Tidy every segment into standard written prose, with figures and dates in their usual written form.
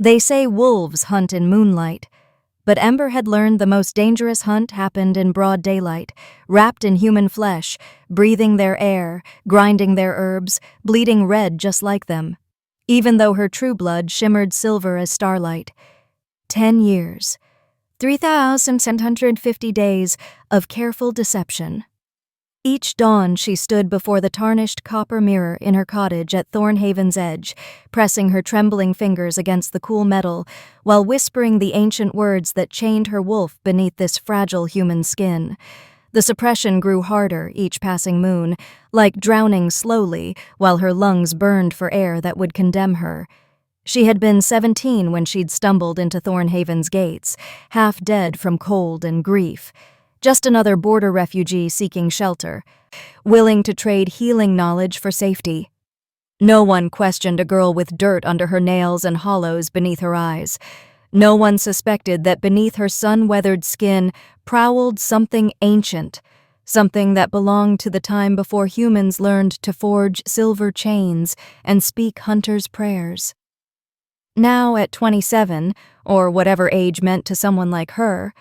They say wolves hunt in moonlight, but Ember had learned the most dangerous hunt happened in broad daylight, wrapped in human flesh, breathing their air, grinding their herbs, bleeding red just like them, even though her true blood shimmered silver as starlight. 10 years. 3,750 days of careful deception. Each dawn she stood before the tarnished copper mirror in her cottage at Thornhaven's edge, pressing her trembling fingers against the cool metal, while whispering the ancient words that chained her wolf beneath this fragile human skin. The suppression grew harder each passing moon, like drowning slowly, while her lungs burned for air that would condemn her. She had been 17 when she'd stumbled into Thornhaven's gates, half dead from cold and grief. Just another border refugee seeking shelter, willing to trade healing knowledge for safety. No one questioned a girl with dirt under her nails and hollows beneath her eyes. No one suspected that beneath her sun-weathered skin prowled something ancient, something that belonged to the time before humans learned to forge silver chains and speak hunters' prayers. Now at 27, or whatever age meant to someone like her,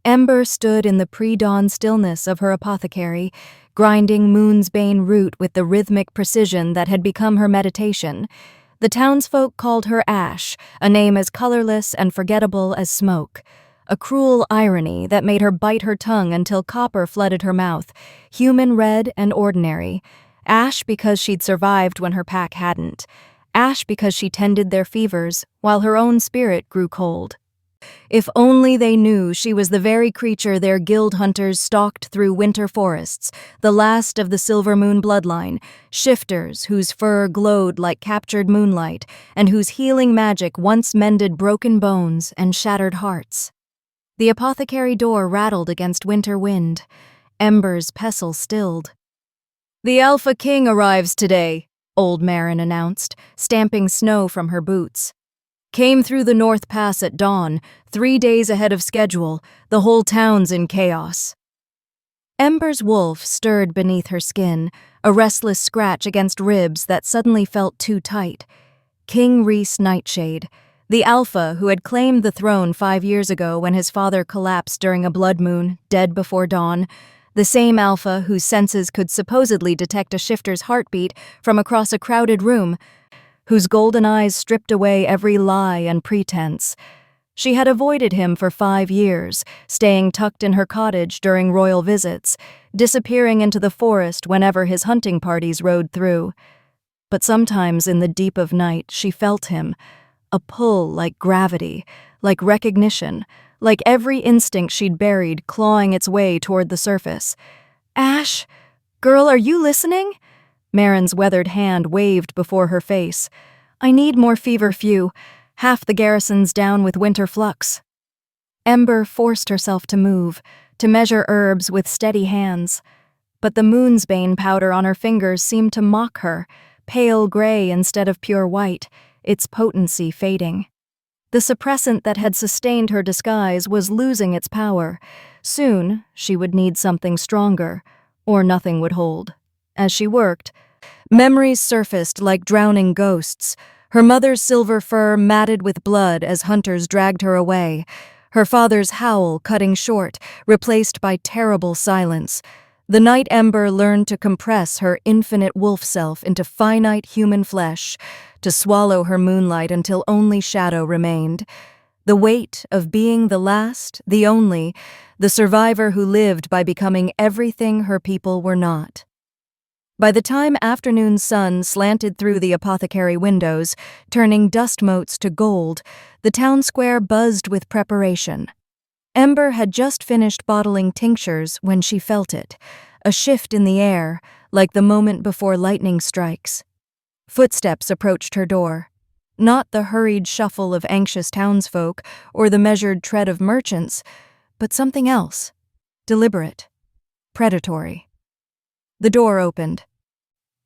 Ember stood in the pre-dawn stillness of her apothecary, grinding moonsbane root with the rhythmic precision that had become her meditation. The townsfolk called her Ash, a name as colorless and forgettable as smoke. A cruel irony that made her bite her tongue until copper flooded her mouth, human red and ordinary. Ash because she'd survived when her pack hadn't. Ash because she tended their fevers, while her own spirit grew cold. If only they knew she was the very creature their guild hunters stalked through winter forests, the last of the Silver Moon bloodline, shifters whose fur glowed like captured moonlight, and whose healing magic once mended broken bones and shattered hearts. The apothecary door rattled against winter wind. Ember's pestle stilled. "The Alpha King arrives today," Old Marin announced, stamping snow from her boots. "Came through the North Pass at dawn, 3 days ahead of schedule. The whole town's in chaos." Ember's wolf stirred beneath her skin, a restless scratch against ribs that suddenly felt too tight. King Rhys Nightshade, the Alpha who had claimed the throne 5 years ago when his father collapsed during a blood moon, dead before dawn, the same Alpha whose senses could supposedly detect a shifter's heartbeat from across a crowded room, whose golden eyes stripped away every lie and pretense. She had avoided him for 5 years, staying tucked in her cottage during royal visits, disappearing into the forest whenever his hunting parties rode through. But sometimes in the deep of night she felt him, a pull like gravity, like recognition, like every instinct she'd buried clawing its way toward the surface. "Ash? Girl, are you listening?" Marin's weathered hand waved before her face. "I need more feverfew. Half the garrison's down with winter flux." Ember forced herself to move, to measure herbs with steady hands. But the moonsbane powder on her fingers seemed to mock her, pale gray instead of pure white, its potency fading. The suppressant that had sustained her disguise was losing its power. Soon, she would need something stronger, or nothing would hold. As she worked, memories surfaced like drowning ghosts, her mother's silver fur matted with blood as hunters dragged her away, her father's howl cutting short, replaced by terrible silence. The night Ember learned to compress her infinite wolf self into finite human flesh, to swallow her moonlight until only shadow remained. The weight of being the last, the only, the survivor who lived by becoming everything her people were not. By the time afternoon sun slanted through the apothecary windows, turning dust motes to gold, the town square buzzed with preparation. Ember had just finished bottling tinctures when she felt it, a shift in the air, like the moment before lightning strikes. Footsteps approached her door. Not the hurried shuffle of anxious townsfolk or the measured tread of merchants, but something else, deliberate, predatory. The door opened.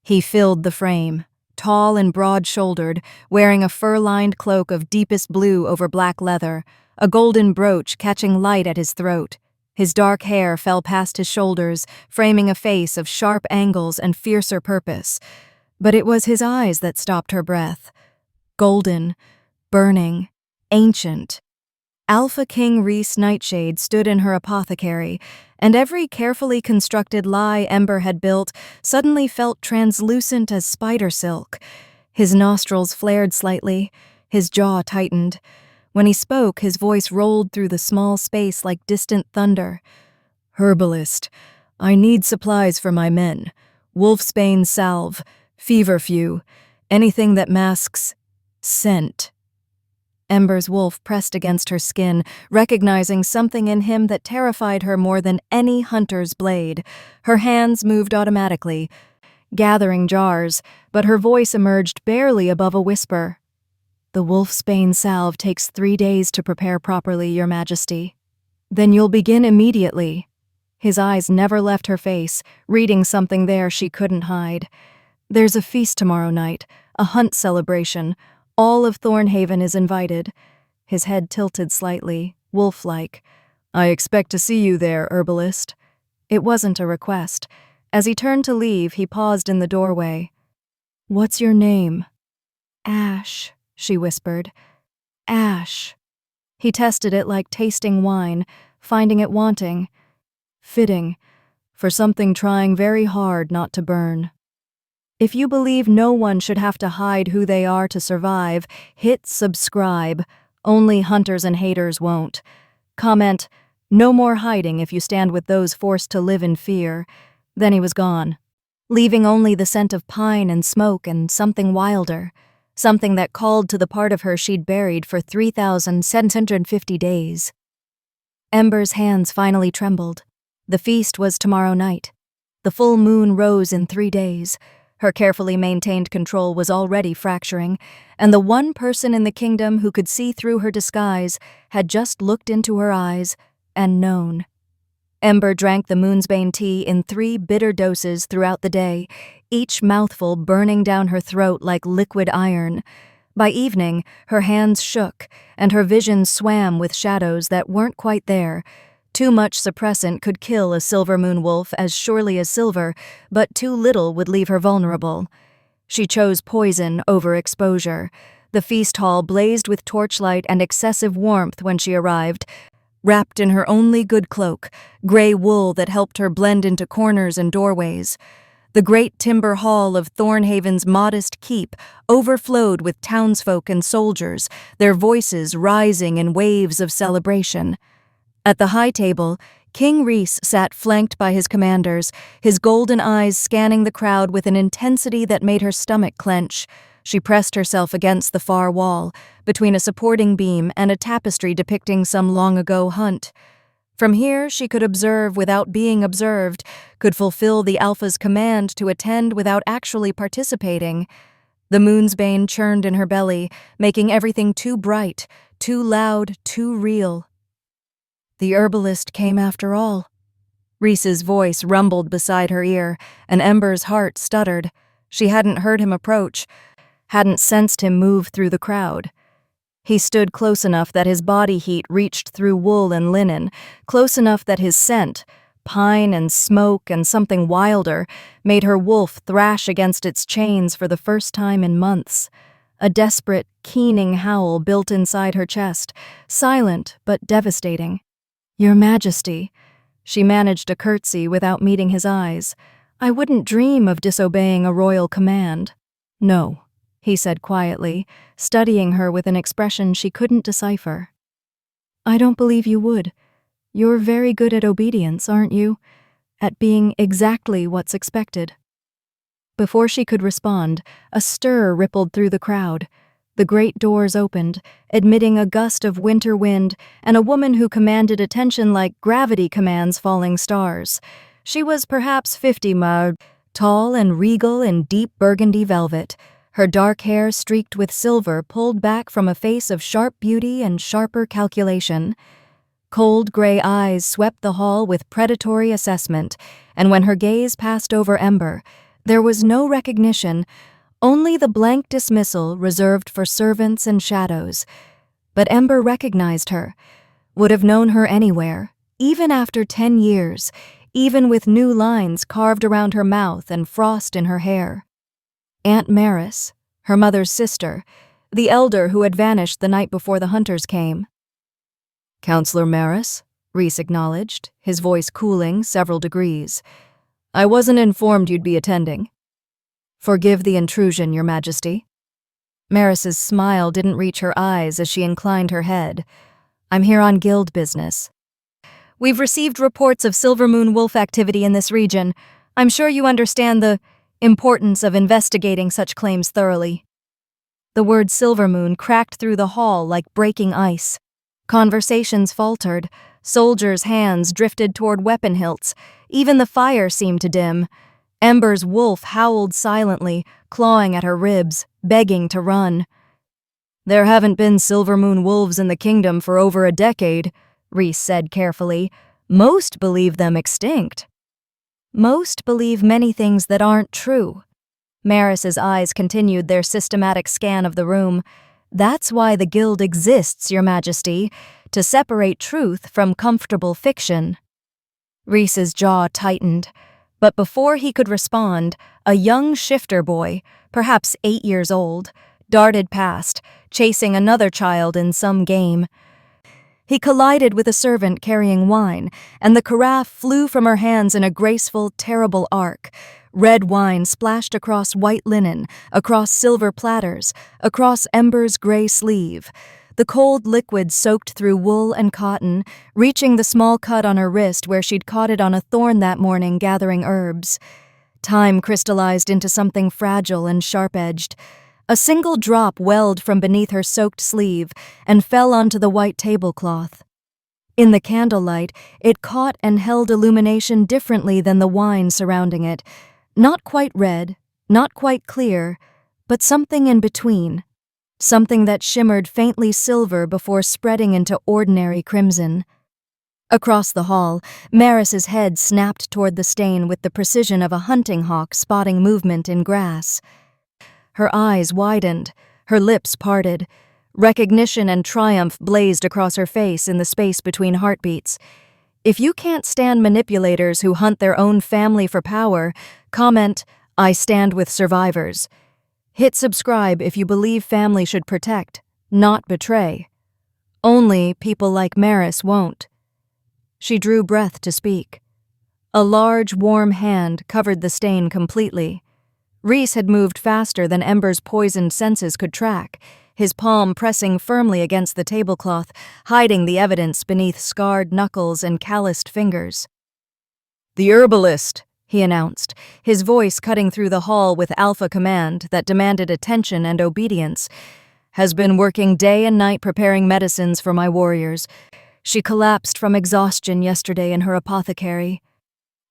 He filled the frame, tall and broad-shouldered, wearing a fur-lined cloak of deepest blue over black leather, a golden brooch catching light at his throat. His dark hair fell past his shoulders, framing a face of sharp angles and fiercer purpose. But it was his eyes that stopped her breath. Golden, burning, ancient. Alpha King Rhys Nightshade stood in her apothecary, and every carefully constructed lie Ember had built suddenly felt translucent as spider silk. His nostrils flared slightly, his jaw tightened. When he spoke, his voice rolled through the small space like distant thunder. "Herbalist, I need supplies for my men. Wolfsbane salve, feverfew, anything that masks scent." Ember's wolf pressed against her skin, recognizing something in him that terrified her more than any hunter's blade. Her hands moved automatically, gathering jars, but her voice emerged barely above a whisper. "The wolfsbane salve takes 3 days to prepare properly, Your Majesty." "Then you'll begin immediately." His eyes never left her face, reading something there she couldn't hide. "There's a feast tomorrow night, a hunt celebration. All of Thornhaven is invited." His head tilted slightly, wolf-like. "I expect to see you there, herbalist." It wasn't a request. As he turned to leave, he paused in the doorway. "What's your name?" "Ash," she whispered. "Ash." He tested it like tasting wine, finding it wanting. Fitting, for something trying very hard not to burn. If you believe no one should have to hide who they are to survive, hit subscribe. Only hunters and haters won't. Comment, "No more hiding if you stand with those forced to live in fear." Then he was gone, leaving only the scent of pine and smoke and something wilder, something that called to the part of her she'd buried for 3,750 days. Ember's hands finally trembled. The feast was tomorrow night. The full moon rose in 3 days. Her carefully maintained control was already fracturing, and the one person in the kingdom who could see through her disguise had just looked into her eyes and known. Ember drank the Moonsbane tea in 3 bitter doses throughout the day, each mouthful burning down her throat like liquid iron. By evening, her hands shook, and her vision swam with shadows that weren't quite there. Too much suppressant could kill a silver moon wolf as surely as silver, but too little would leave her vulnerable. She chose poison over exposure. The feast hall blazed with torchlight and excessive warmth when she arrived, wrapped in her only good cloak, gray wool that helped her blend into corners and doorways. The great timber hall of Thornhaven's modest keep overflowed with townsfolk and soldiers, their voices rising in waves of celebration. At the high table, King Rhys sat flanked by his commanders, his golden eyes scanning the crowd with an intensity that made her stomach clench. She pressed herself against the far wall, between a supporting beam and a tapestry depicting some long-ago hunt. From here, she could observe without being observed, could fulfill the Alpha's command to attend without actually participating. The Moonsbane churned in her belly, making everything too bright, too loud, too real. The herbalist came after all. Rhys's voice rumbled beside her ear, and Ember's heart stuttered. She hadn't heard him approach, hadn't sensed him move through the crowd. He stood close enough that his body heat reached through wool and linen, close enough that his scent, pine and smoke and something wilder, made her wolf thrash against its chains for the first time in months. A desperate, keening howl built inside her chest, silent but devastating. "Your Majesty," she managed a curtsy without meeting his eyes. "I wouldn't dream of disobeying a royal command." "No," he said quietly, studying her with an expression she couldn't decipher. "I don't believe you would. You're very good at obedience, aren't you? At being exactly what's expected." Before she could respond, a stir rippled through the crowd. The great doors opened, admitting a gust of winter wind and a woman who commanded attention like gravity commands falling stars. She was perhaps 50 tall and regal in deep burgundy velvet, her dark hair streaked with silver pulled back from a face of sharp beauty and sharper calculation. Cold gray eyes swept the hall with predatory assessment, and when her gaze passed over Ember, there was no recognition, only the blank dismissal reserved for servants and shadows. But Ember recognized her, would have known her anywhere, even after 10 years, even with new lines carved around her mouth and frost in her hair. Aunt Maris, her mother's sister, the elder who had vanished the night before the hunters came. "Counselor Maris," Rhys acknowledged, his voice cooling several degrees. "I wasn't informed you'd be attending." "Forgive the intrusion, Your Majesty." Maris's smile didn't reach her eyes as she inclined her head. "I'm here on guild business." "We've received reports of Silver Moon wolf activity in this region. I'm sure you understand the importance of investigating such claims thoroughly." The word Silver Moon cracked through the hall like breaking ice. Conversations faltered. Soldiers' hands drifted toward weapon hilts. Even the fire seemed to dim. Ember's wolf howled silently, clawing at her ribs, begging to run. "There haven't been Silver Moon wolves in the kingdom for over a decade," Rhys said carefully. "Most believe them extinct." "Most believe many things that aren't true." Maris's eyes continued their systematic scan of the room. "That's why the guild exists, Your Majesty, to separate truth from comfortable fiction." Rhys's jaw tightened, but before he could respond, a young shifter boy, perhaps 8 years old, darted past, chasing another child in some game. He collided with a servant carrying wine, and the carafe flew from her hands in a graceful, terrible arc. Red wine splashed across white linen, across silver platters, across Ember's gray sleeve. The cold liquid soaked through wool and cotton, reaching the small cut on her wrist where she'd caught it on a thorn that morning gathering herbs. Time crystallized into something fragile and sharp-edged. A single drop welled from beneath her soaked sleeve and fell onto the white tablecloth. In the candlelight, it caught and held illumination differently than the wine surrounding it. Not quite red, not quite clear, but something in between. Something that shimmered faintly silver before spreading into ordinary crimson. Across the hall, Maris's head snapped toward the stain with the precision of a hunting hawk spotting movement in grass. Her eyes widened, her lips parted. Recognition and triumph blazed across her face in the space between heartbeats. If you can't stand manipulators who hunt their own family for power, comment, "I stand with survivors." Hit subscribe if you believe family should protect, not betray. Only people like Maris won't. She drew breath to speak. A large, warm hand covered the stain completely. Rhys had moved faster than Ember's poisoned senses could track, his palm pressing firmly against the tablecloth, hiding the evidence beneath scarred knuckles and calloused fingers. "The herbalist," he announced, his voice cutting through the hall with alpha command that demanded attention and obedience, "has been working day and night preparing medicines for my warriors. She collapsed from exhaustion yesterday in her apothecary."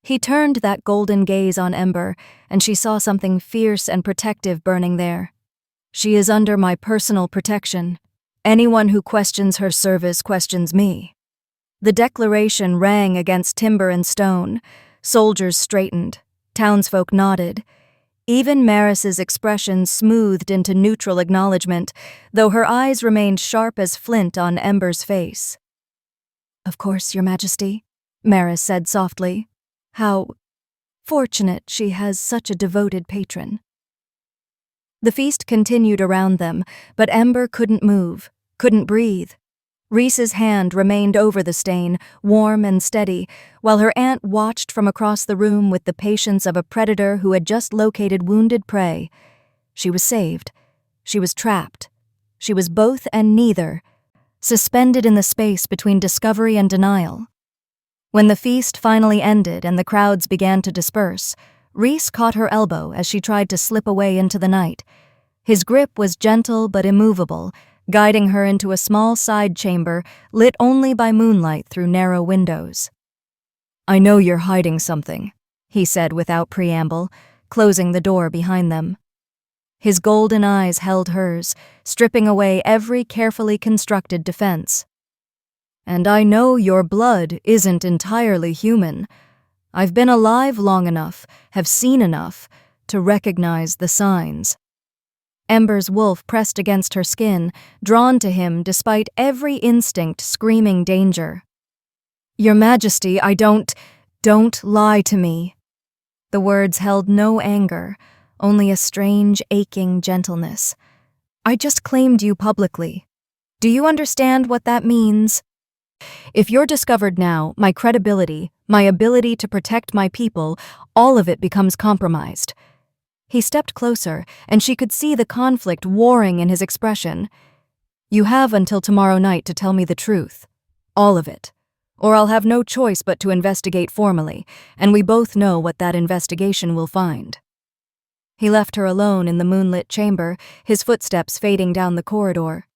He turned that golden gaze on Ember, and she saw something fierce and protective burning there. "She is under my personal protection. Anyone who questions her service questions me." The declaration rang against timber and stone. Soldiers straightened. Townsfolk nodded. Even Maris's expression smoothed into neutral acknowledgement, though her eyes remained sharp as flint on Ember's face. "Of course, Your Majesty," Maris said softly. "How fortunate she has such a devoted patron." The feast continued around them, but Ember couldn't move, couldn't breathe. Rhys's hand remained over the stain, warm and steady, while her aunt watched from across the room with the patience of a predator who had just located wounded prey. She was saved. She was trapped. She was both and neither, suspended in the space between discovery and denial. When the feast finally ended and the crowds began to disperse, Rhys caught her elbow as she tried to slip away into the night. His grip was gentle but immovable, guiding her into a small side chamber lit only by moonlight through narrow windows. "I know you're hiding something," he said without preamble, closing the door behind them. His golden eyes held hers, stripping away every carefully constructed defense. "And I know your blood isn't entirely human. I've been alive long enough, have seen enough, to recognize the signs." Ember's wolf pressed against her skin, drawn to him despite every instinct screaming danger. "Your Majesty, don't lie to me." The words held no anger, only a strange, aching gentleness. I just claimed you publicly. Do you understand what that means? If you're discovered now, my credibility, my ability to protect my people, all of it becomes compromised." He stepped closer, and she could see the conflict warring in his expression. "You have until tomorrow night to tell me the truth. All of it. Or I'll have no choice but to investigate formally, and we both know what that investigation will find." He left her alone in the moonlit chamber, his footsteps fading down the corridor.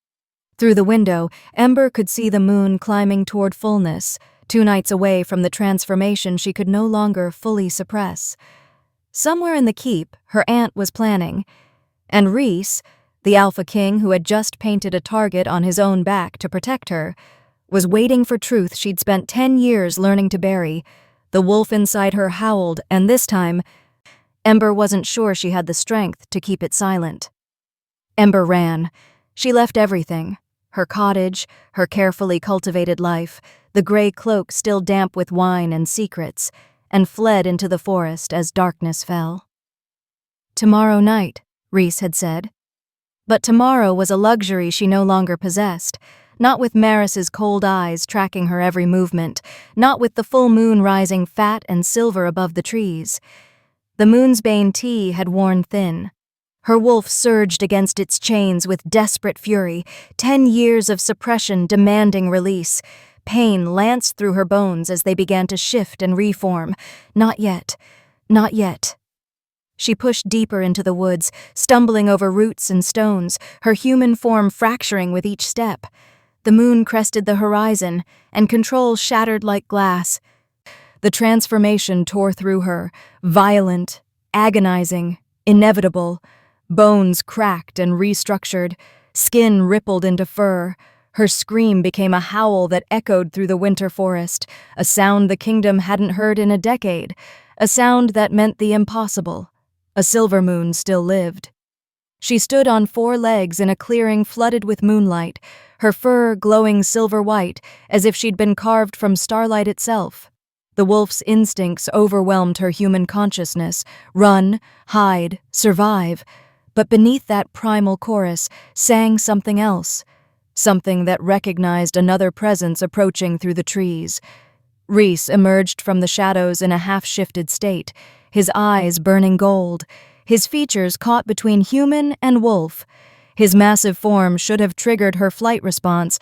Through the window, Ember could see the moon climbing toward fullness, 2 nights away from the transformation she could no longer fully suppress. Somewhere in the keep, her aunt was planning, and Rhys, the Alpha King who had just painted a target on his own back to protect her, was waiting for truth she'd spent 10 years learning to bury. The wolf inside her howled, and this time, Ember wasn't sure she had the strength to keep it silent. Ember ran. She left everything. Her cottage, her carefully cultivated life, the gray cloak still damp with wine and secrets, and fled into the forest as darkness fell. "Tomorrow night," Rhys had said. But tomorrow was a luxury she no longer possessed, not with Maris's cold eyes tracking her every movement, not with the full moon rising fat and silver above the trees. The Moonsbane tea had worn thin. Her wolf surged against its chains with desperate fury, 10 years of suppression demanding release. Pain lanced through her bones as they began to shift and reform. Not yet. Not yet. She pushed deeper into the woods, stumbling over roots and stones, her human form fracturing with each step. The moon crested the horizon, and control shattered like glass. The transformation tore through her, violent, agonizing, inevitable. Bones cracked and restructured, skin rippled into fur. Her scream became a howl that echoed through the winter forest, a sound the kingdom hadn't heard in a decade, a sound that meant the impossible. A silver moon still lived. She stood on 4 legs in a clearing flooded with moonlight, her fur glowing silver white as if she'd been carved from starlight itself. The wolf's instincts overwhelmed her human consciousness: run, hide, survive. But beneath that primal chorus sang something else, something that recognized another presence approaching through the trees. Rhys emerged from the shadows in a half-shifted state, his eyes burning gold, his features caught between human and wolf. His massive form should have triggered her flight response,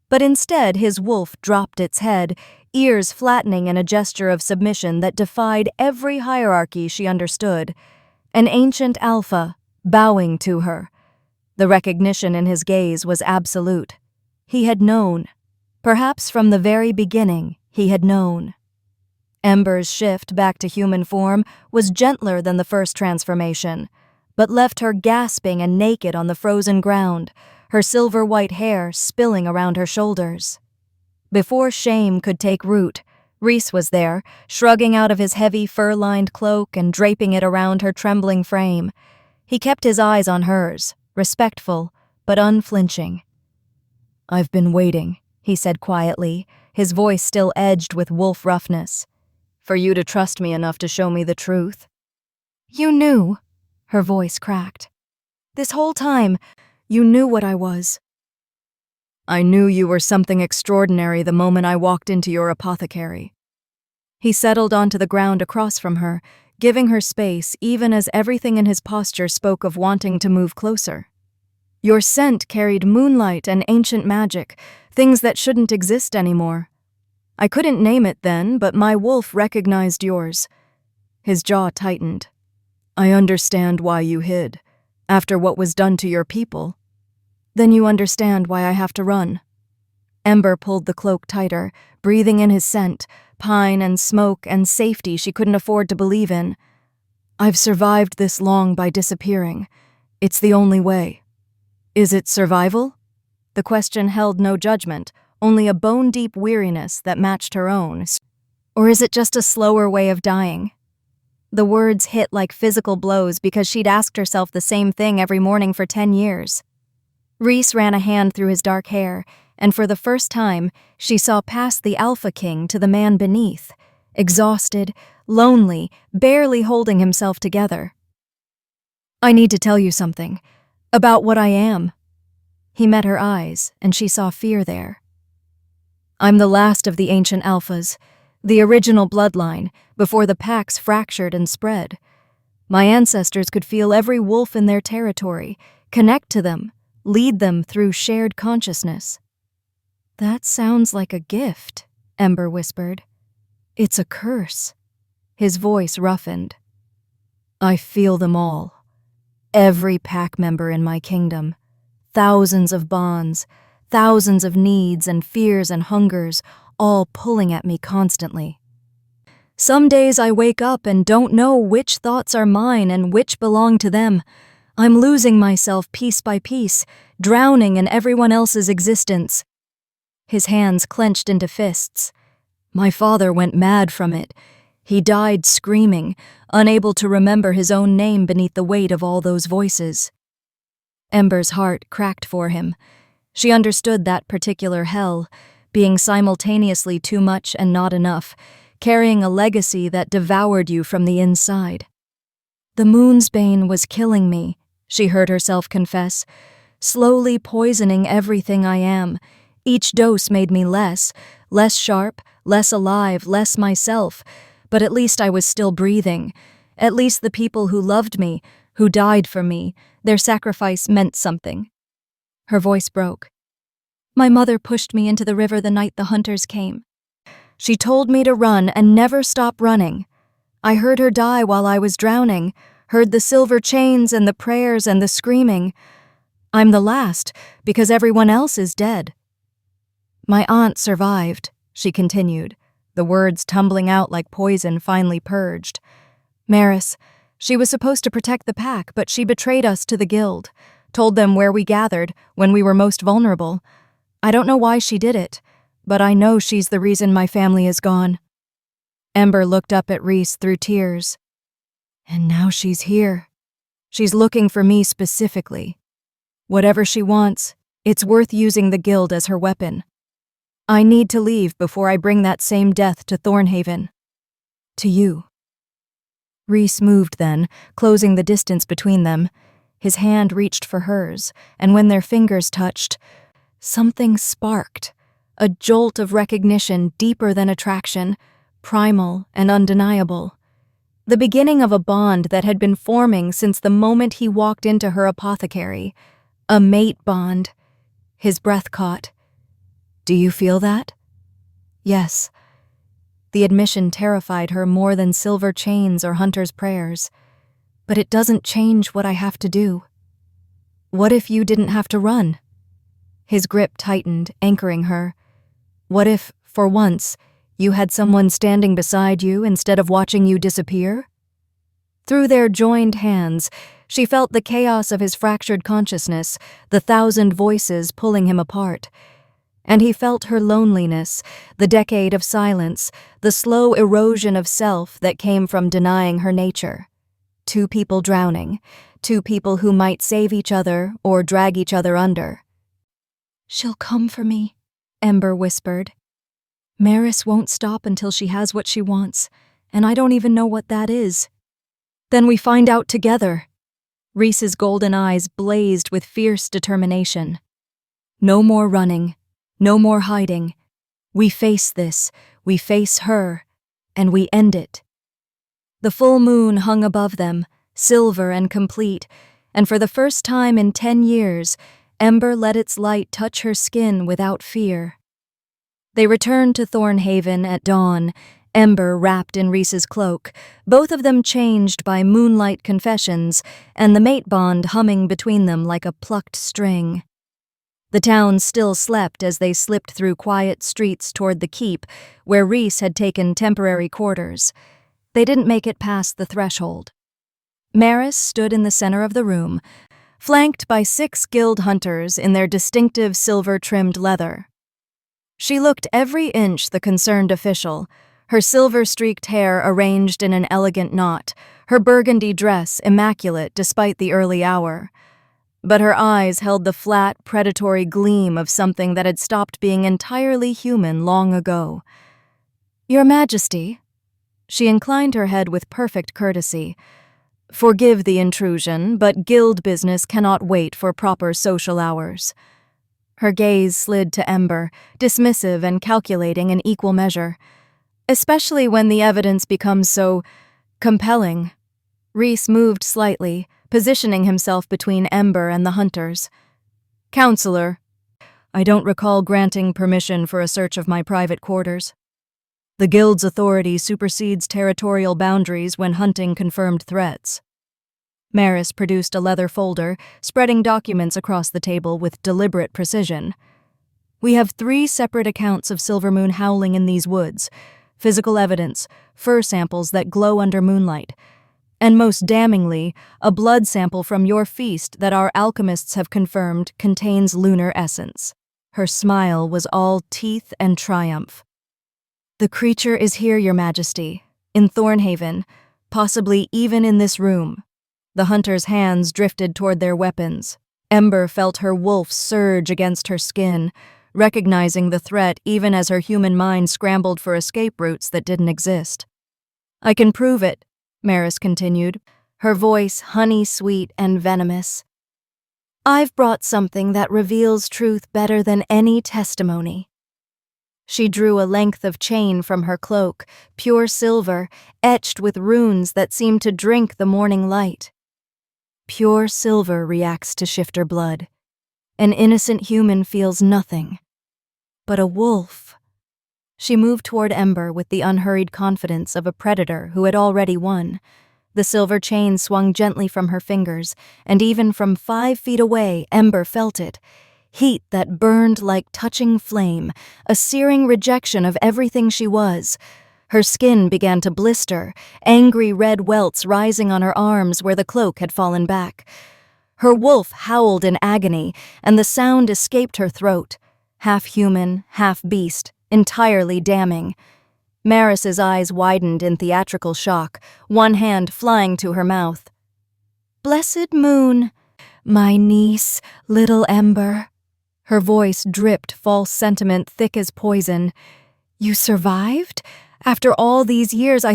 but instead his wolf dropped its head, ears flattening in a gesture of submission that defied every hierarchy she understood. An ancient alpha, bowing to her. The recognition in his gaze was absolute. He had known. Perhaps from the very beginning, he had known. Ember's shift back to human form was gentler than the first transformation, but left her gasping and naked on the frozen ground, her silver-white hair spilling around her shoulders. Before shame could take root, Rhys was there, shrugging out of his heavy fur-lined cloak and draping it around her trembling frame. He kept his eyes on hers, respectful, but unflinching. "I've been waiting," he said quietly, his voice still edged with wolf roughness. "For you to trust me enough to show me the truth." "You knew," her voice cracked. "This whole time, you knew what I was." "I knew you were something extraordinary the moment I walked into your apothecary." He settled onto the ground across from her, giving her space even as everything in his posture spoke of wanting to move closer. "Your scent carried moonlight and ancient magic, things that shouldn't exist anymore. I couldn't name it then, but my wolf recognized yours." His jaw tightened. "I understand why you hid. After what was done to your people." "Then you understand why I have to run." Ember pulled the cloak tighter, breathing in his scent, pine and smoke and safety she couldn't afford to believe in. "I've survived this long by disappearing. It's the only way." "Is it survival?" The question held no judgment, only a bone-deep weariness that matched her own. "Or is it just a slower way of dying?" The words hit like physical blows because she'd asked herself the same thing every morning for 10 years. Rhys ran a hand through his dark hair, and for the first time, she saw past the Alpha King to the man beneath, exhausted, lonely, barely holding himself together. "I need to tell you something. About what I am. He met her eyes, and she saw fear there. I'm the last of the ancient alphas, the original bloodline, before the packs fractured and spread. My ancestors could feel every wolf in their territory, connect to them, lead them through shared consciousness. That sounds like a gift, Ember whispered. It's a curse. His voice roughened. I feel them all. Every pack member in my kingdom. Thousands of bonds, thousands of needs and fears and hungers, all pulling at me constantly. Some days I wake up and don't know which thoughts are mine and which belong to them. I'm losing myself piece by piece, drowning in everyone else's existence. His hands clenched into fists. My father went mad from it. He died screaming, unable to remember his own name beneath the weight of all those voices. Ember's heart cracked for him. She understood that particular hell, being simultaneously too much and not enough, carrying a legacy that devoured you from the inside. The moon's bane was killing me, she heard herself confess, slowly poisoning everything I am. Each dose made me less sharp, less alive, less myself, but at least I was still breathing. At least the people who loved me, who died for me, their sacrifice meant something. Her voice broke. My mother pushed me into the river the night the hunters came. She told me to run and never stop running. I heard her die while I was drowning, heard the silver chains and the prayers and the screaming. I'm the last, because everyone else is dead. My aunt survived, she continued, the words tumbling out like poison finally purged. Maris, she was supposed to protect the pack, but she betrayed us to the guild, told them where we gathered when we were most vulnerable. I don't know why she did it, but I know she's the reason my family is gone. Ember looked up at Rhys through tears. And now she's here. She's looking for me specifically. Whatever she wants, it's worth using the guild as her weapon. I need to leave before I bring that same death to Thornhaven. To you. Rhys moved then, closing the distance between them. His hand reached for hers, and when their fingers touched, something sparked. A jolt of recognition deeper than attraction, primal and undeniable. The beginning of a bond that had been forming since the moment he walked into her apothecary. A mate bond. His breath caught. Do you feel that? Yes. The admission terrified her more than silver chains or hunter's prayers. But it doesn't change what I have to do. What if you didn't have to run? His grip tightened, anchoring her. What if, for once, you had someone standing beside you instead of watching you disappear? Through their joined hands, she felt the chaos of his fractured consciousness, the thousand voices pulling him apart. And he felt her loneliness, the decade of silence, the slow erosion of self that came from denying her nature. Two people drowning, two people who might save each other or drag each other under. She'll come for me, Ember whispered. Maris won't stop until she has what she wants, and I don't even know what that is. Then we find out together. Rhys's golden eyes blazed with fierce determination. No more running. No more hiding. We face this, we face her, and we end it. The full moon hung above them, silver and complete, and for the first time in 10 years, Ember let its light touch her skin without fear. They returned to Thornhaven at dawn, Ember wrapped in Rhys's cloak, both of them changed by moonlight confessions, and the mate bond humming between them like a plucked string. The town still slept as they slipped through quiet streets toward the keep, where Rhys had taken temporary quarters. They didn't make it past the threshold. Maris stood in the center of the room, flanked by 6 guild hunters in their distinctive silver-trimmed leather. She looked every inch the concerned official, her silver-streaked hair arranged in an elegant knot, her burgundy dress immaculate despite the early hour. But her eyes held the flat, predatory gleam of something that had stopped being entirely human long ago. Your Majesty. She inclined her head with perfect courtesy. Forgive the intrusion, but guild business cannot wait for proper social hours. Her gaze slid to Ember, dismissive and calculating in equal measure, especially when the evidence becomes so compelling. Rhys moved slightly, positioning himself between Ember and the hunters. Counselor, I don't recall granting permission for a search of my private quarters. The guild's authority supersedes territorial boundaries when hunting confirmed threats. Maris produced a leather folder, spreading documents across the table with deliberate precision. We have 3 separate accounts of Silvermoon howling in these woods, physical evidence, fur samples that glow under moonlight, and most damningly, a blood sample from your feast that our alchemists have confirmed contains lunar essence. Her smile was all teeth and triumph. The creature is here, Your Majesty, in Thornhaven, possibly even in this room. The hunter's hands drifted toward their weapons. Ember felt her wolf surge against her skin, recognizing the threat even as her human mind scrambled for escape routes that didn't exist. I can prove it, Maris continued, her voice honey-sweet and venomous. I've brought something that reveals truth better than any testimony. She drew a length of chain from her cloak, pure silver, etched with runes that seemed to drink the morning light. Pure silver reacts to shifter blood. An innocent human feels nothing. But a wolf. She moved toward Ember with the unhurried confidence of a predator who had already won. The silver chain swung gently from her fingers, and even from 5 feet away, Ember felt it. Heat that burned like touching flame, a searing rejection of everything she was. Her skin began to blister, angry red welts rising on her arms where the cloak had fallen back. Her wolf howled in agony, and the sound escaped her throat. Half human, half beast, entirely damning. Maris's eyes widened in theatrical shock, one hand flying to her mouth. Blessed moon, my niece, little Ember. Her voice dripped false sentiment thick as poison. You survived? After all these years,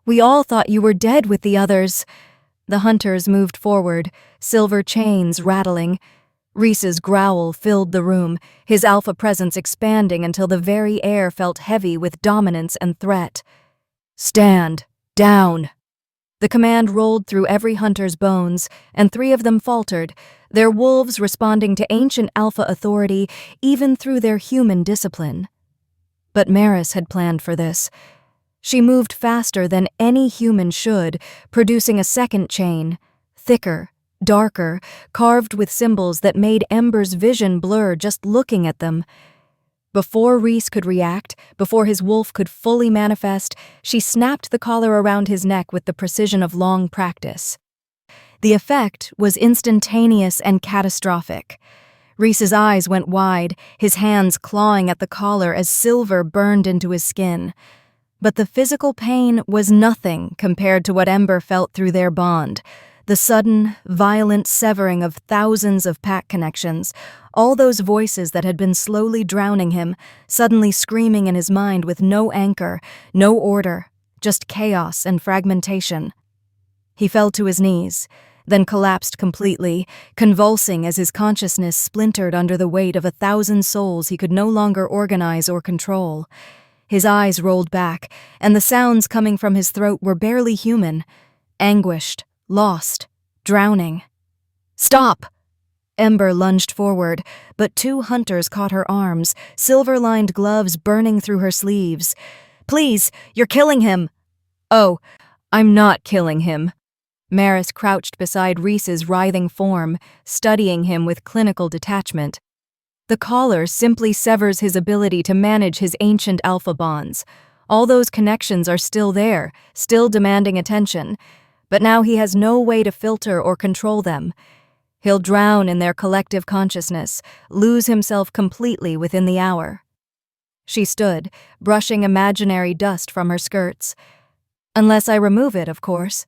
we all thought you were dead with the others. The hunters moved forward, silver chains rattling. Rhys's growl filled the room, his alpha presence expanding until the very air felt heavy with dominance and threat. Stand down. The command rolled through every hunter's bones, and 3 of them faltered, their wolves responding to ancient alpha authority even through their human discipline. But Maris had planned for this. She moved faster than any human should, producing a second chain, thicker, darker, carved with symbols that made Ember's vision blur just looking at them. Before Rhys could react, before his wolf could fully manifest, she snapped the collar around his neck with the precision of long practice. The effect was instantaneous and catastrophic. Rhys's eyes went wide, his hands clawing at the collar as silver burned into his skin. But the physical pain was nothing compared to what Ember felt through their bond. The sudden, violent severing of thousands of pack connections, all those voices that had been slowly drowning him, suddenly screaming in his mind with no anchor, no order, just chaos and fragmentation. He fell to his knees, then collapsed completely, convulsing as his consciousness splintered under the weight of 1,000 souls he could no longer organize or control. His eyes rolled back, and the sounds coming from his throat were barely human, anguished, lost, drowning. Stop! Ember lunged forward, but 2 hunters caught her arms, silver-lined gloves burning through her sleeves. Please, you're killing him! Oh, I'm not killing him. Maris crouched beside Rhys's writhing form, studying him with clinical detachment. The collar simply severs his ability to manage his ancient alpha bonds. All those connections are still there, still demanding attention, but now he has no way to filter or control them. He'll drown in their collective consciousness, lose himself completely within the hour. She stood, brushing imaginary dust from her skirts. Unless I remove it, of course.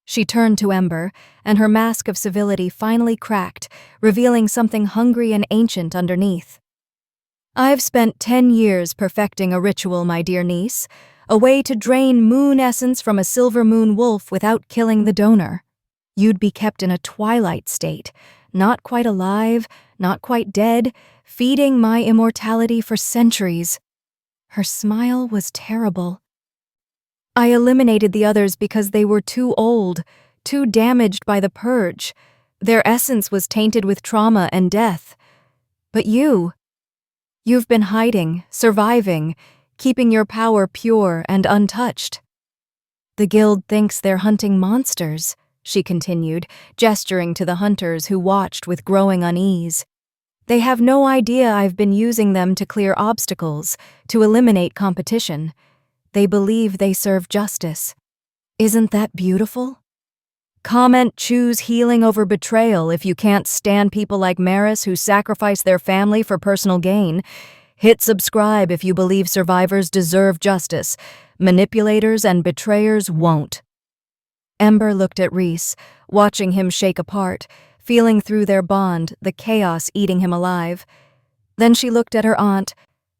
She turned to Ember, and her mask of civility finally cracked, revealing something hungry and ancient underneath. I've spent 10 years perfecting a ritual, my dear niece, a way to drain moon essence from a silver moon wolf without killing the donor. You'd be kept in a twilight state, not quite alive, not quite dead, feeding my immortality for centuries. Her smile was terrible. I eliminated the others because they were too old, too damaged by the purge. Their essence was tainted with trauma and death. But you've been hiding, surviving, keeping your power pure and untouched. The guild thinks they're hunting monsters, she continued, gesturing to the hunters who watched with growing unease. They have no idea I've been using them to clear obstacles, to eliminate competition. They believe they serve justice. Isn't that beautiful? Comment choose healing over betrayal if you can't stand people like Maris who sacrifice their family for personal gain. Hit subscribe if you believe survivors deserve justice. Manipulators and betrayers won't. Ember looked at Rhys, watching him shake apart, feeling through their bond, the chaos eating him alive. Then she looked at her aunt,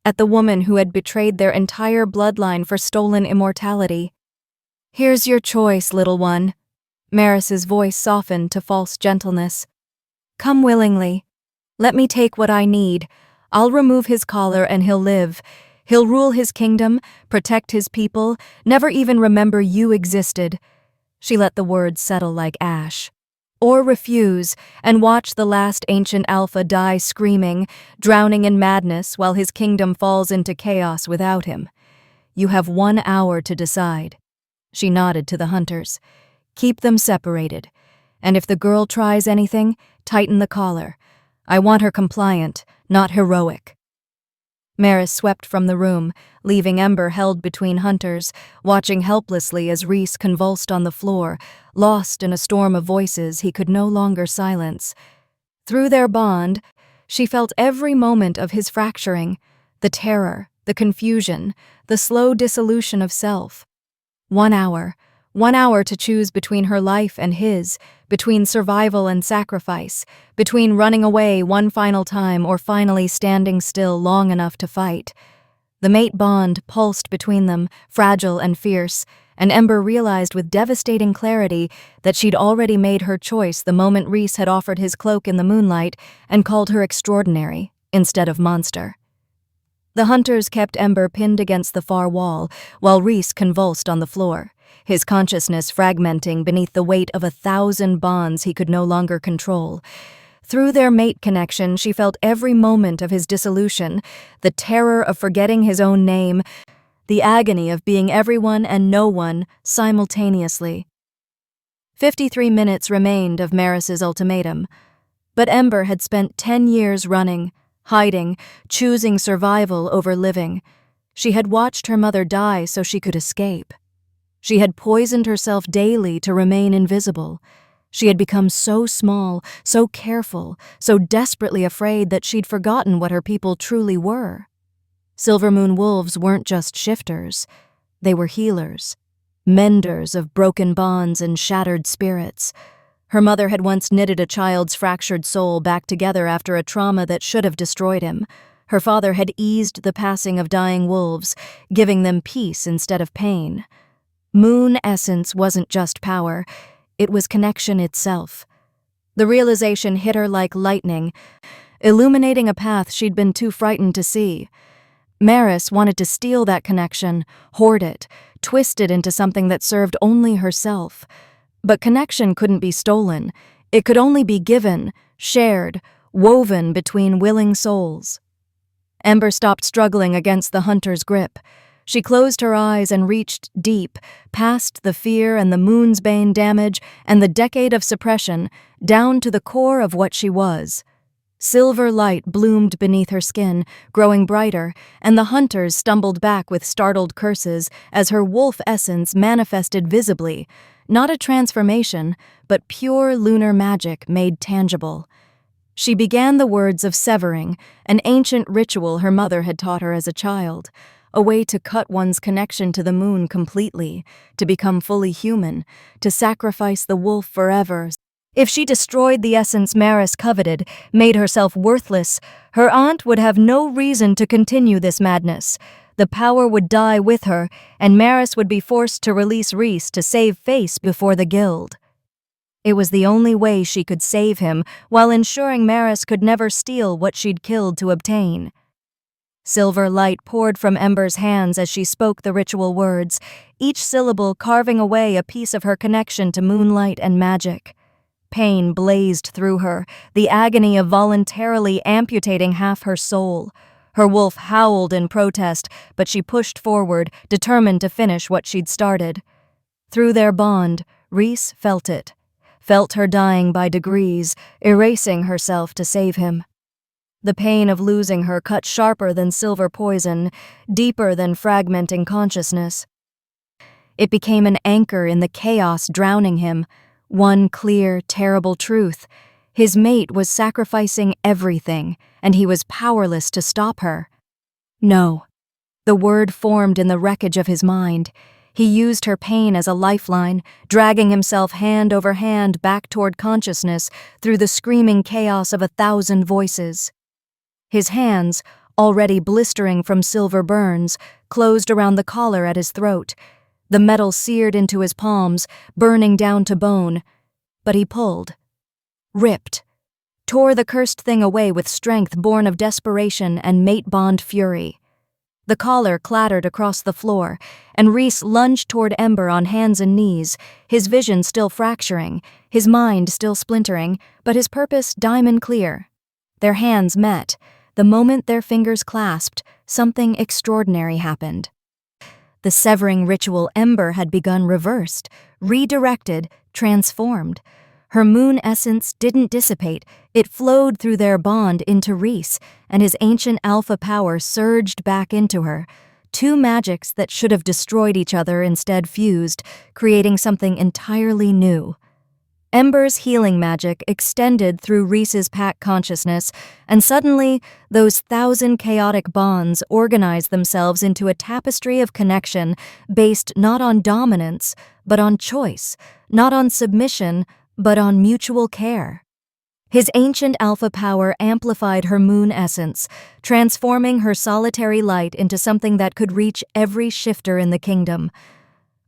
at the woman who had betrayed their entire bloodline for stolen immortality. Here's your choice, little one. Maris's voice softened to false gentleness. Come willingly. Let me take what I need. I'll remove his collar and he'll live. He'll rule his kingdom, protect his people, never even remember you existed. She let the words settle like ash. Or refuse, and watch the last ancient alpha die screaming, drowning in madness while his kingdom falls into chaos without him. You have 1 hour to decide. She nodded to the hunters. Keep them separated. And if the girl tries anything, tighten the collar. I want her compliant, not heroic. Maris swept from the room, leaving Ember held between hunters, watching helplessly as Rhys convulsed on the floor, lost in a storm of voices he could no longer silence. Through their bond, she felt every moment of his fracturing, the terror, the confusion, the slow dissolution of self. 1 hour. 1 hour to choose between her life and his, between survival and sacrifice, between running away one final time or finally standing still long enough to fight. The mate bond pulsed between them, fragile and fierce, and Ember realized with devastating clarity that she'd already made her choice the moment Rhys had offered his cloak in the moonlight and called her extraordinary instead of monster. The hunters kept Ember pinned against the far wall, while Rhys convulsed on the floor, his consciousness fragmenting beneath the weight of 1,000 bonds he could no longer control. Through their mate connection, she felt every moment of his dissolution, the terror of forgetting his own name, the agony of being everyone and no one simultaneously. 53 minutes remained of Maris's ultimatum, but Ember had spent 10 years running, hiding, choosing survival over living. She had watched her mother die so she could escape. She had poisoned herself daily to remain invisible. She had become so small, so careful, so desperately afraid that she'd forgotten what her people truly were. Silver Moon wolves weren't just shifters. They were healers, menders of broken bonds and shattered spirits. Her mother had once knitted a child's fractured soul back together after a trauma that should have destroyed him. Her father had eased the passing of dying wolves, giving them peace instead of pain. Moon essence wasn't just power, it was connection itself. The realization hit her like lightning, illuminating a path she'd been too frightened to see. Maris wanted to steal that connection, hoard it, twist it into something that served only herself. But connection couldn't be stolen. It could only be given, shared, woven between willing souls. Ember stopped struggling against the hunter's grip. She closed her eyes and reached deep, past the fear and the moon's bane damage and the decade of suppression, down to the core of what she was. Silver light bloomed beneath her skin, growing brighter, and the hunters stumbled back with startled curses as her wolf essence manifested visibly, not a transformation, but pure lunar magic made tangible. She began the words of severing, an ancient ritual her mother had taught her as a child, a way to cut one's connection to the moon completely, to become fully human, to sacrifice the wolf forever. If she destroyed the essence Maris coveted, made herself worthless, her aunt would have no reason to continue this madness. The power would die with her, and Maris would be forced to release Rhys to save face before the guild. It was the only way she could save him, while ensuring Maris could never steal what she'd killed to obtain. Silver light poured from Ember's hands as she spoke the ritual words, each syllable carving away a piece of her connection to moonlight and magic. Pain blazed through her, the agony of voluntarily amputating half her soul. Her wolf howled in protest, but she pushed forward, determined to finish what she'd started. Through their bond, Rhys felt it. Felt her dying by degrees, erasing herself to save him. The pain of losing her cut sharper than silver poison, deeper than fragmenting consciousness. It became an anchor in the chaos drowning him, one clear, terrible truth. His mate was sacrificing everything, and he was powerless to stop her. No. The word formed in the wreckage of his mind. He used her pain as a lifeline, dragging himself hand over hand back toward consciousness through the screaming chaos of 1,000 voices. His hands, already blistering from silver burns, closed around the collar at his throat. The metal seared into his palms, burning down to bone. But he pulled. Ripped. Tore the cursed thing away with strength born of desperation and mate bond fury. The collar clattered across the floor, and Rhys lunged toward Ember on hands and knees, his vision still fracturing, his mind still splintering, but his purpose diamond clear. Their hands met. The moment their fingers clasped, something extraordinary happened. The severing ritual Ember had begun reversed, redirected, transformed. Her moon essence didn't dissipate, it flowed through their bond into Rhys, and his ancient alpha power surged back into her. Two magics that should have destroyed each other instead fused, creating something entirely new. Ember's healing magic extended through Rhys's pack consciousness, and suddenly, those 1,000 chaotic bonds organized themselves into a tapestry of connection based not on dominance, but on choice, not on submission, but on mutual care. His ancient alpha power amplified her moon essence, transforming her solitary light into something that could reach every shifter in the kingdom.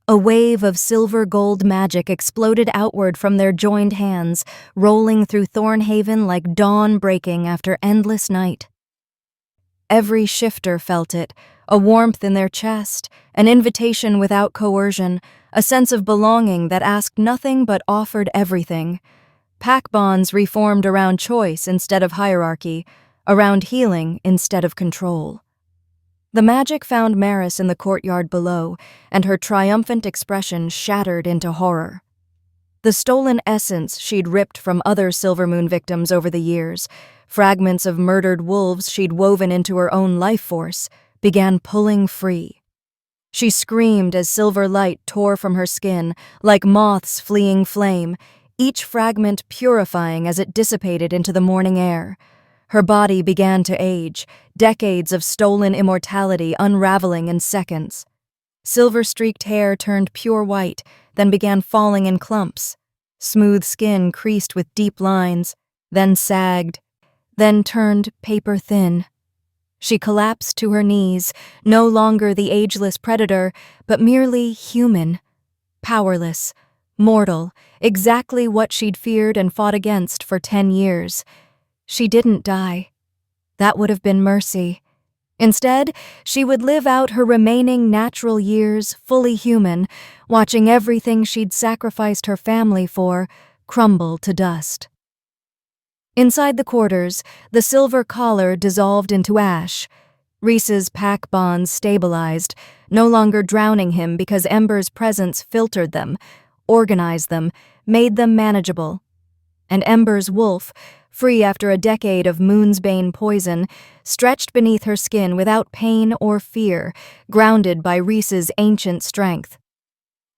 A wave of silver-gold magic exploded outward from their joined hands, rolling through Thornhaven like dawn breaking after endless night. Every shifter felt it, a warmth in their chest, an invitation without coercion, a sense of belonging that asked nothing but offered everything. Pack bonds reformed around choice instead of hierarchy, around healing instead of control. The magic found Maris in the courtyard below, and her triumphant expression shattered into horror. The stolen essence she'd ripped from other Silvermoon victims over the years, fragments of murdered wolves she'd woven into her own life force, began pulling free. She screamed as silver light tore from her skin, like moths fleeing flame, each fragment purifying as it dissipated into the morning air. Her body began to age, decades of stolen immortality unraveling in seconds. Silver-streaked hair turned pure white, then began falling in clumps. Smooth skin creased with deep lines, then sagged, then turned paper-thin. She collapsed to her knees, no longer the ageless predator, but merely human. Powerless, mortal, exactly what she'd feared and fought against for 10 years. She didn't die. That would have been mercy. Instead, she would live out her remaining natural years fully human, watching everything she'd sacrificed her family for crumble to dust. Inside the quarters, the silver collar dissolved into ash. Rhys's pack bonds stabilized, no longer drowning him because Ember's presence filtered them, organized them, made them manageable. And Ember's wolf, free after a decade of Moonsbane poison, stretched beneath her skin without pain or fear, grounded by Rhys's ancient strength.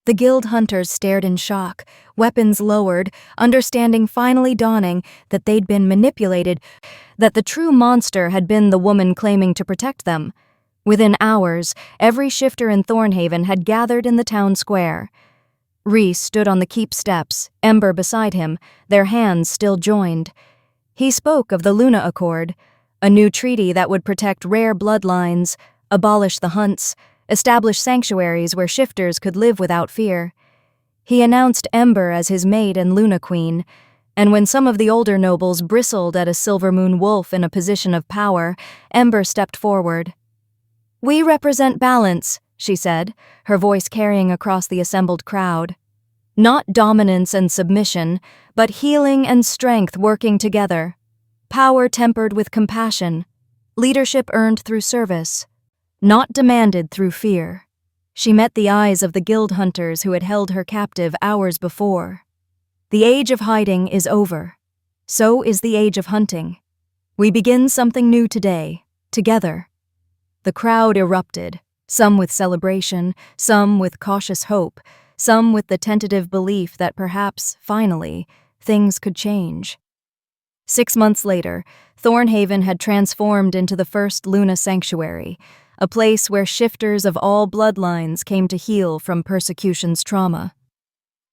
The guild hunters stared in shock, weapons lowered, understanding finally dawning that they'd been manipulated, that the true monster had been the woman claiming to protect them. Within hours, every shifter in Thornhaven had gathered in the town square. Rhys stood on the keep steps, Ember beside him, their hands still joined. He spoke of the Luna Accord, a new treaty that would protect rare bloodlines, abolish the hunts, establish sanctuaries where shifters could live without fear. He announced Ember as his mate and Luna Queen, and when some of the older nobles bristled at a Silver Moon wolf in a position of power, Ember stepped forward. "We represent balance," she said, her voice carrying across the assembled crowd. "Not dominance and submission, but healing and strength working together. Power tempered with compassion. Leadership earned through service. Not demanded through fear." She met the eyes of the guild hunters who had held her captive hours before. The age of hiding is over. So is the age of hunting. We begin something new today, together. The crowd erupted, some with celebration, some with cautious hope, some with the tentative belief that perhaps, finally, things could change. 6 months later, Thornhaven had transformed into the first Luna Sanctuary, a place where shifters of all bloodlines came to heal from persecution's trauma.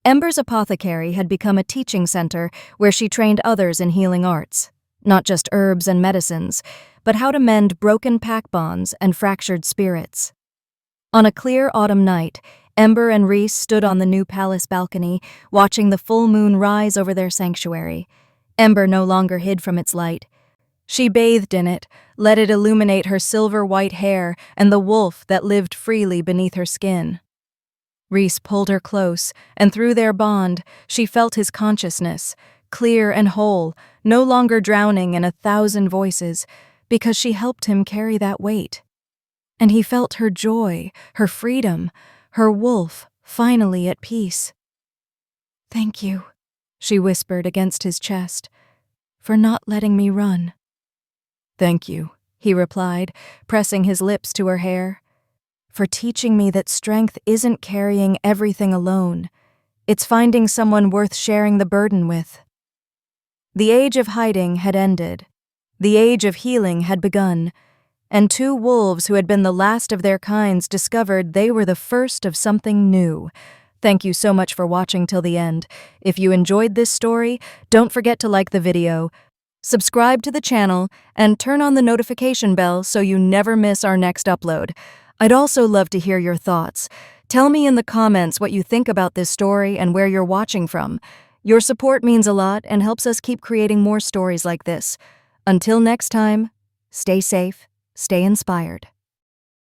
Ember's apothecary had become a teaching center where she trained others in healing arts, not just herbs and medicines, but how to mend broken pack bonds and fractured spirits. On a clear autumn night, Ember and Reese stood on the new palace balcony, watching the full moon rise over their sanctuary. Ember no longer hid from its light. She bathed in it, let it illuminate her silver-white hair and the wolf that lived freely beneath her skin. Reese pulled her close, and through their bond, she felt his consciousness, clear and whole, no longer drowning in 1,000 voices, because she helped him carry that weight. And he felt her joy, her freedom, her wolf finally at peace. "Thank you," she whispered against his chest, "for not letting me run." "Thank you," he replied, pressing his lips to her hair, "for teaching me that strength isn't carrying everything alone. It's finding someone worth sharing the burden with." The age of hiding had ended. The age of healing had begun, and 2 wolves who had been the last of their kinds discovered they were the first of something new. Thank you so much for watching till the end. If you enjoyed this story, don't forget to like the video, subscribe to the channel, and turn on the notification bell so you never miss our next upload. I'd also love to hear your thoughts. Tell me in the comments what you think about this story and where you're watching from. Your support means a lot and helps us keep creating more stories like this. Until next time, stay safe, stay inspired.